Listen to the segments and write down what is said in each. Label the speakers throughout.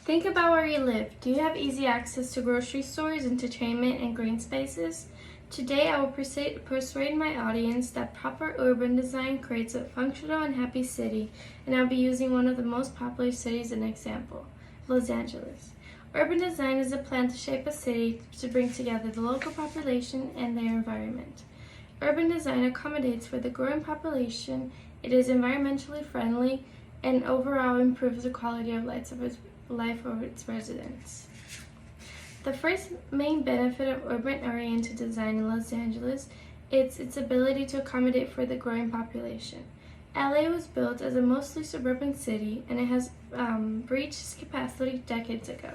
Speaker 1: Think about where you live. Do you have easy access to grocery stores, entertainment, and green spaces? Today, I will persuade my audience that proper urban design creates a functional and happy city, and I'll be using one of the most popular cities as an example, Los Angeles. Urban design is a plan to shape a city to bring together the local population and their environment. Urban design accommodates for the growing population, it is environmentally friendly, and overall improves the quality of life of its residents. The first main benefit of urban-oriented design in Los Angeles is its ability to accommodate for the growing population. LA was built as a mostly suburban city, and it has reached its capacity decades ago.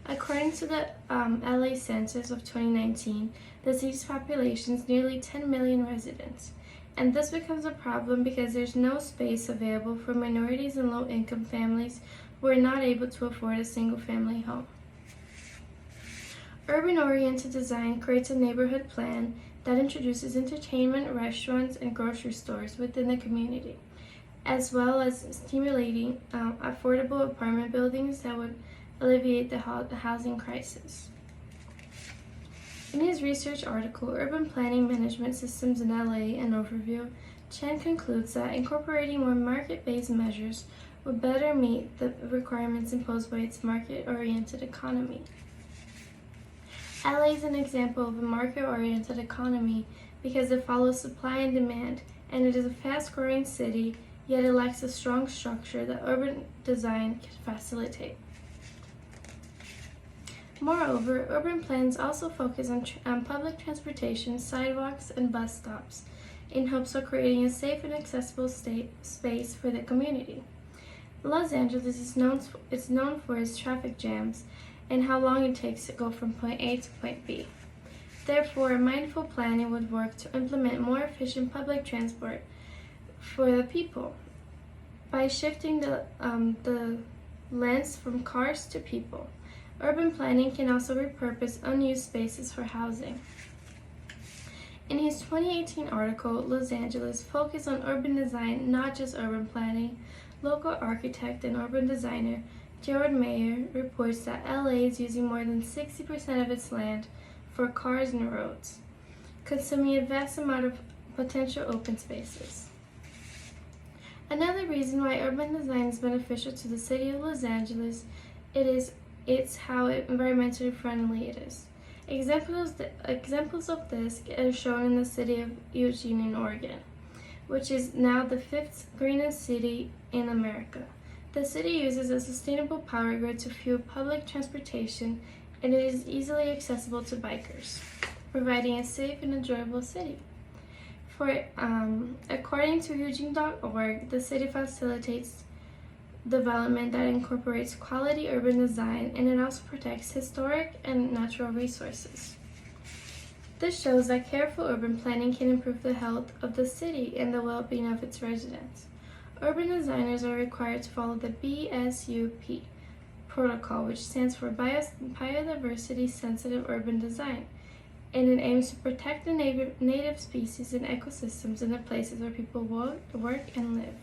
Speaker 1: According to the LA Census of 2019, the city's population is nearly 10 million residents. And this becomes a problem because there's no space available for minorities and low-income families who are not able to afford a single-family home. Urban-oriented design creates a neighborhood plan that introduces entertainment, restaurants, and grocery stores within the community, as well as stimulating affordable apartment buildings that would alleviate the housing crisis. In his research article, Urban Planning Management Systems in LA, an Overview, Chen concludes that incorporating more market-based measures would better meet the requirements imposed by its market-oriented economy. LA is an example of a market-oriented economy because it follows supply and demand, and it is a fast-growing city, yet it lacks a strong structure that urban design can facilitate. Moreover, urban plans also focus on public transportation, sidewalks, and bus stops in hopes of creating a safe and accessible space for the community. Los Angeles is known for its traffic jams and how long it takes to go from point A to point B. Therefore, mindful planning would work to implement more efficient public transport for the people by shifting the lens from cars to people. Urban planning can also repurpose unused spaces for housing. In his 2018 article, Los Angeles focused on urban design, not just urban planning, local architect and urban designer Gerard Mayer reports that LA is using more than 60% of its land for cars and roads, consuming a vast amount of potential open spaces. Another reason why urban design is beneficial to the city of Los Angeles it's how environmentally friendly it is. Examples of this are shown in the city of Eugene in Oregon, which is now the 5th greenest city in America. The city uses a sustainable power grid to fuel public transportation, and it is easily accessible to bikers, providing a safe and enjoyable city. According to Eugene.org, the city facilitates development that incorporates quality urban design, and it also protects historic and natural resources. This shows that careful urban planning can improve the health of the city and the well-being of its residents. Urban designers are required to follow the BSUP protocol, which stands for Biodiversity Sensitive Urban Design, and it aims to protect the native species and ecosystems in the places where people work and live.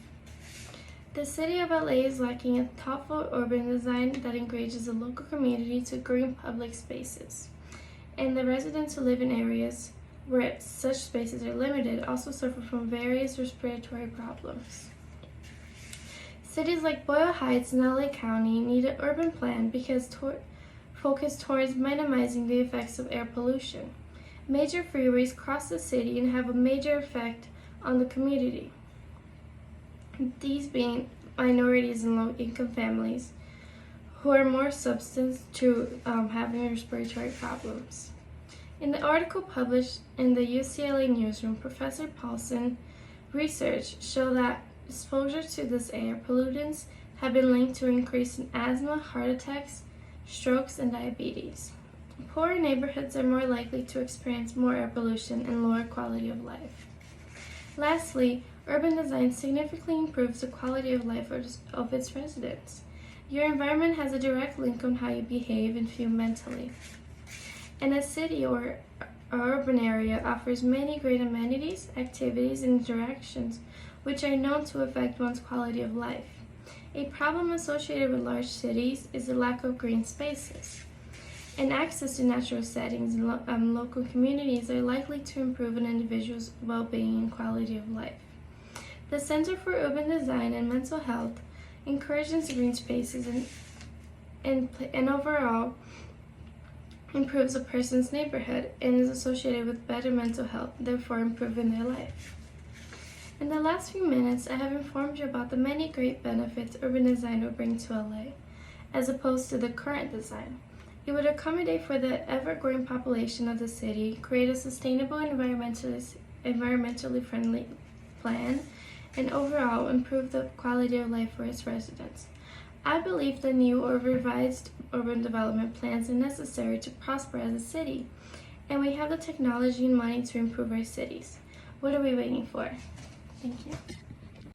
Speaker 1: The city of LA is lacking a thoughtful urban design that engages the local community to green public spaces, and the residents who live in areas where such spaces are limited also suffer from various respiratory problems. Cities like Boyle Heights and LA County need an urban plan because focused towards minimizing the effects of air pollution. Major freeways cross the city and have a major effect on the community, these being minorities and low-income families who are more subject to having respiratory problems. In the article published in the UCLA newsroom, Professor Paulson's research showed that exposure to this air pollutants have been linked to an increase in asthma, heart attacks, strokes, and diabetes. Poorer neighborhoods are more likely to experience more air pollution and lower quality of life. Lastly, urban design significantly improves the quality of life of its residents. Your environment has a direct link on how you behave and feel mentally. And a city or urban area offers many great amenities, activities, and interactions which are known to affect one's quality of life. A problem associated with large cities is the lack of green spaces. And access to natural settings and local communities are likely to improve an individual's well-being and quality of life. The Center for Urban Design and Mental Health encourages green spaces and overall improves a person's neighborhood and is associated with better mental health, therefore improving their life. In the last few minutes, I have informed you about the many great benefits urban design will bring to LA, as opposed to the current design. It would accommodate for the ever-growing population of the city, create a sustainable environmentally friendly plan, and overall improve the quality of life for its residents. I believe the new or revised urban development plans are necessary to prosper as a city, and we have the technology and money to improve our cities. What are we waiting for? Thank you.